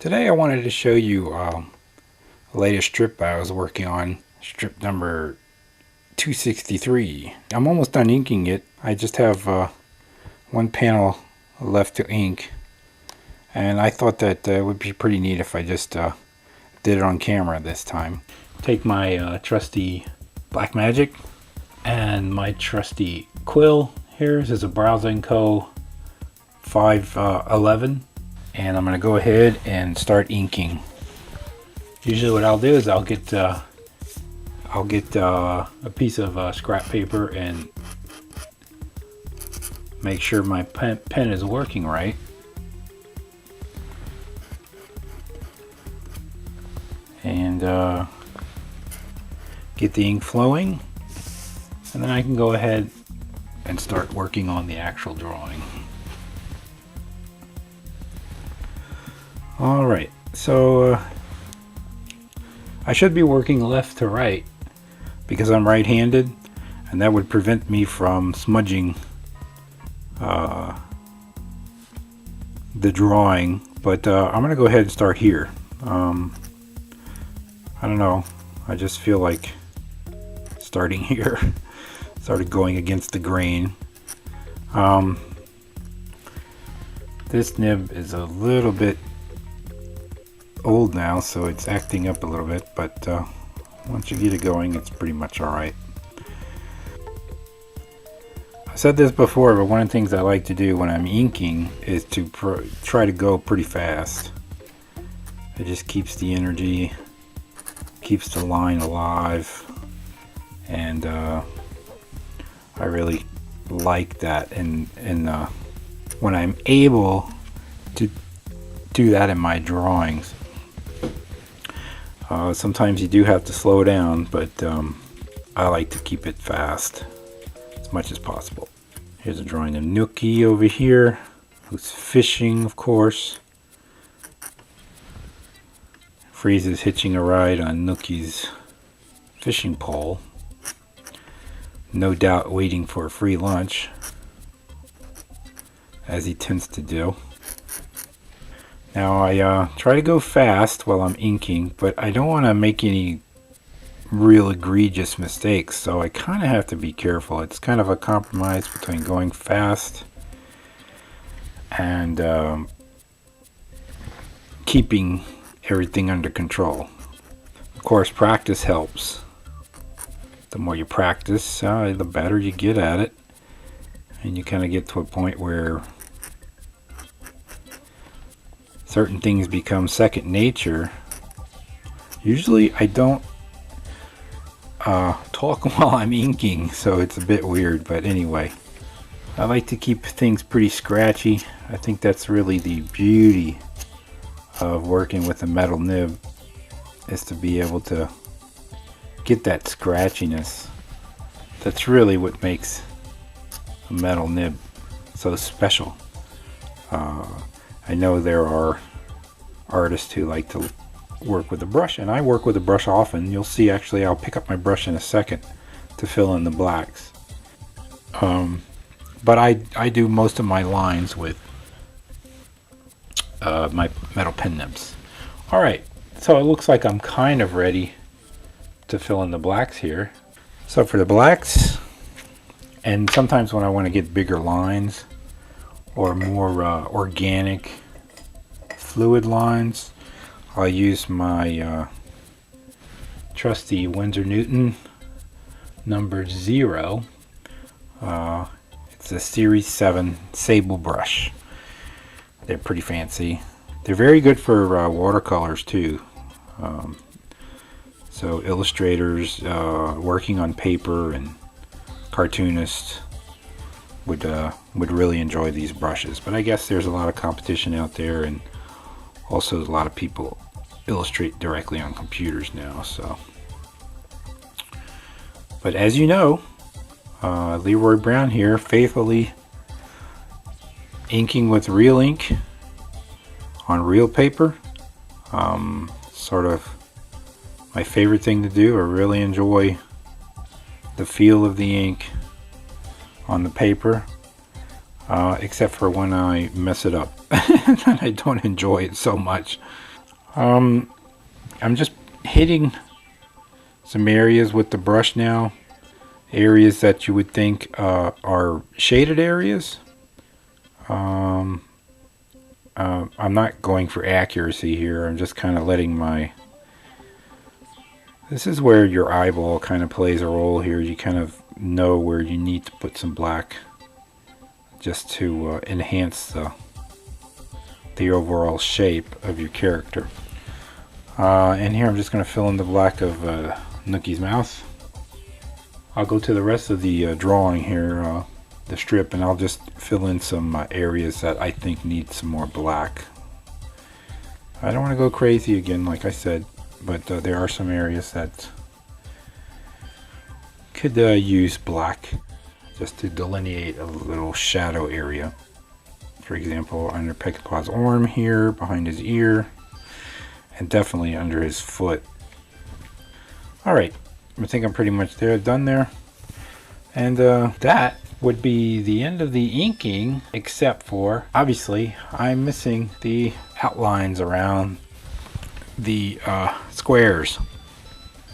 Today I wanted to show you the latest strip I was working on, strip number 263. I'm almost done inking it. I just have one panel left to ink, and I thought that it would be pretty neat if I just did it on camera this time. Take my trusty Black Magic and my trusty quill. This is a Brause Co 511. And I'm going to go ahead and start inking. Usually what I'll do is I'll get a piece of scrap paper and make sure my pen is working right. And get the ink flowing. And then I can go ahead and start working on the actual drawing. Alright, so I should be working left to right because I'm right-handed, and that would prevent me from smudging the drawing, but I'm going to go ahead and start here. I don't know, I just feel like starting here. Started going against the grain. This nib is a little bit old now, so it's acting up a little bit, but once you get it going, it's pretty much alright. I said this before, but one of the things I like to do when I'm inking is to try to go pretty fast. It just keeps the energy, keeps the line alive, and I really like that, and when I'm able to do that in my drawings. Sometimes you do have to slow down, but I like to keep it fast as much as possible. Here's a drawing of Nookie over here, who's fishing, of course. Freeze is hitching a ride on Nookie's fishing pole. No doubt waiting for a free lunch, as he tends to do. Now I try to go fast while I'm inking, but I don't want to make any real egregious mistakes, so I kind of have to be careful. It's kind of a compromise between going fast and keeping everything under control. Of course, practice helps. The more you practice, the better you get at it, and you kind of get to a point where certain things become second nature. Usually I don't talk while I'm inking, so it's a bit weird, but anyway, I like to keep things pretty scratchy. I think that's really the beauty of working with a metal nib, is to be able to get that scratchiness. That's really what makes a metal nib so special. I know there are artists who like to work with a brush, and I work with a brush often. You'll see, actually, I'll pick up my brush in a second to fill in the blacks. But I do most of my lines with my metal pen nibs. Alright, so it looks like I'm kind of ready to fill in the blacks here. So for the blacks, and sometimes when I want to get bigger lines or more organic fluid lines, I'll use my trusty Windsor Newton number 0. It's a Series 7 sable brush. They're pretty fancy. They're very good for watercolors too. So illustrators working on paper and cartoonists would really enjoy these brushes. But I guess there's a lot of competition out there, and also a lot of people illustrate directly on computers now. So, but as you know, Leroy Brown here, faithfully inking with real ink on real paper. Sort of my favorite thing to do. I really enjoy the feel of the ink on the paper. except for when I mess it up. And I don't enjoy it so much. I'm just hitting some areas with the brush now. Areas that you would think are shaded areas. I'm not going for accuracy here. I'm just kind of letting my... This is where your eyeball kind of plays a role here. You kind of know where you need to put some black just to enhance the overall shape of your character. And here I'm just going to fill in the black of Nookie's mouth. I'll go to the rest of the drawing here, the strip, and I'll just fill in some areas that I think need some more black. I don't want to go crazy again, like I said, but there are some areas that could use black just to delineate a little shadow area. For example, under Peckinpah's arm here, behind his ear, and definitely under his foot. Alright, I think I'm pretty much done there. And that would be the end of the inking, except for, obviously, I'm missing the outlines around the squares.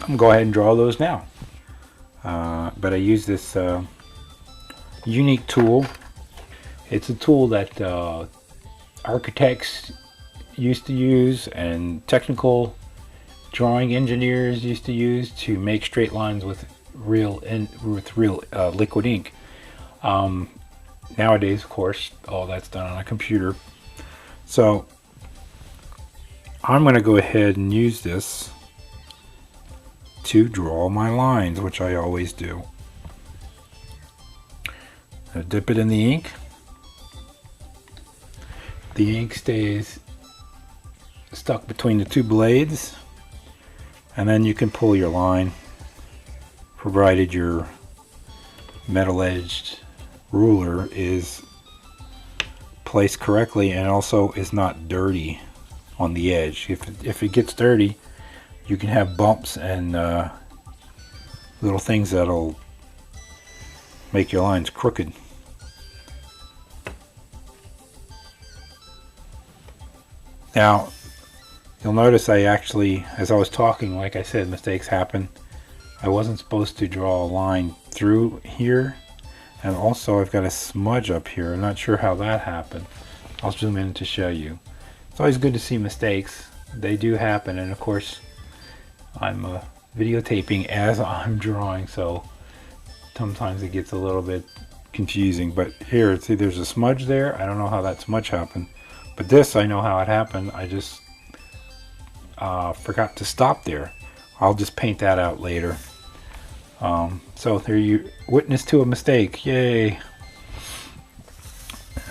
I'm going to go ahead and draw those now. But I use this unique tool. It's a tool that architects used to use and technical drawing engineers used to use to make straight lines with real liquid ink. Nowadays, of course, all that's done on a computer. So I'm going to go ahead and use this to draw my lines, which I always do. I dip it in the ink. The ink stays stuck between the two blades, and then you can pull your line, provided your metal edged ruler is placed correctly and also is not dirty on the edge. If it gets dirty, you can have bumps and little things that'll make your lines crooked. Now, you'll notice I actually, as I was talking, like I said, mistakes happen. I wasn't supposed to draw a line through here, and also I've got a smudge up here. I'm not sure how that happened. I'll zoom in to show you. It's always good to see mistakes. They do happen, and of course I'm videotaping as I'm drawing, so sometimes it gets a little bit confusing. But here, see, there's a smudge there. I don't know how that smudge happened, but this I know how it happened. I just forgot to stop there. I'll just paint that out later. So there you witness to a mistake. Yay!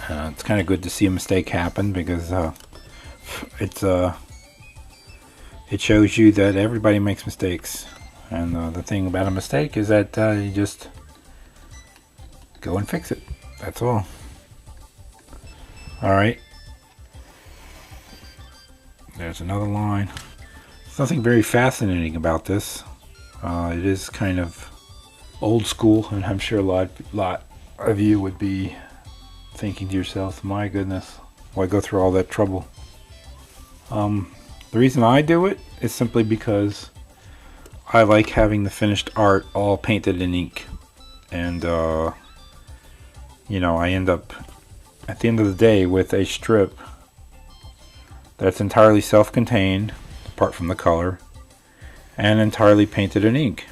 It's kind of good to see a mistake happen, because it shows you that everybody makes mistakes, and the thing about a mistake is that you just go and fix it. That's all. Alright, there's another line. There's nothing very fascinating about this. It is kind of old school, and I'm sure a lot of you would be thinking to yourself, my goodness, why go through all that trouble? The reason I do it is simply because I like having the finished art all painted in ink. And you know, I end up at the end of the day with a strip that's entirely self-contained, apart from the color, and entirely painted in ink.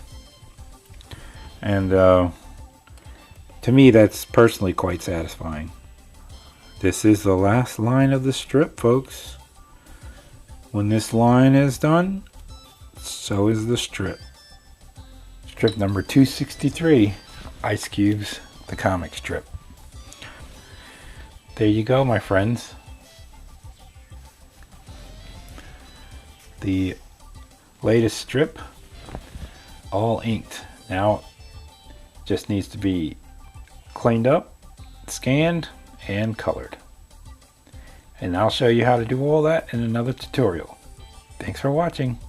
And to me, that's personally quite satisfying. This is the last line of the strip, folks. When this line is done, so is the strip. Strip number 263, ICECUBES, the comic strip. There you go, my friends. The latest strip, all inked. Now, just needs to be cleaned up, scanned, and colored. And I'll show you how to do all that in another tutorial. Thanks for watching.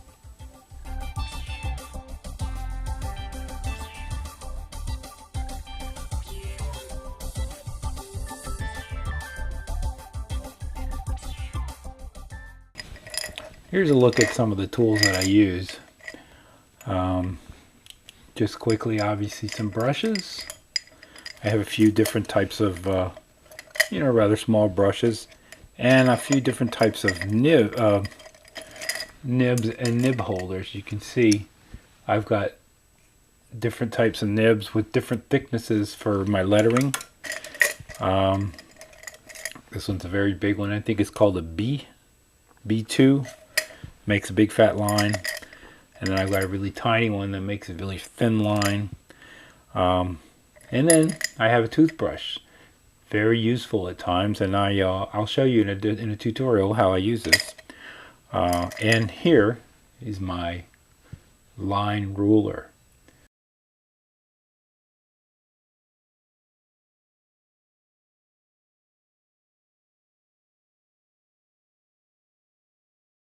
Here's a look at some of the tools that I use. Just quickly, obviously some brushes. I have a few different types of, rather small brushes, and a few different types of nibs and nib holders. You can see I've got different types of nibs with different thicknesses for my lettering. This one's a very big one. I think it's called a B2. Makes a big fat line. And then I've got a really tiny one that makes a really thin line. And then I have a toothbrush. Very useful at times, and I'll show you in a tutorial how I use this. And here is my line ruler.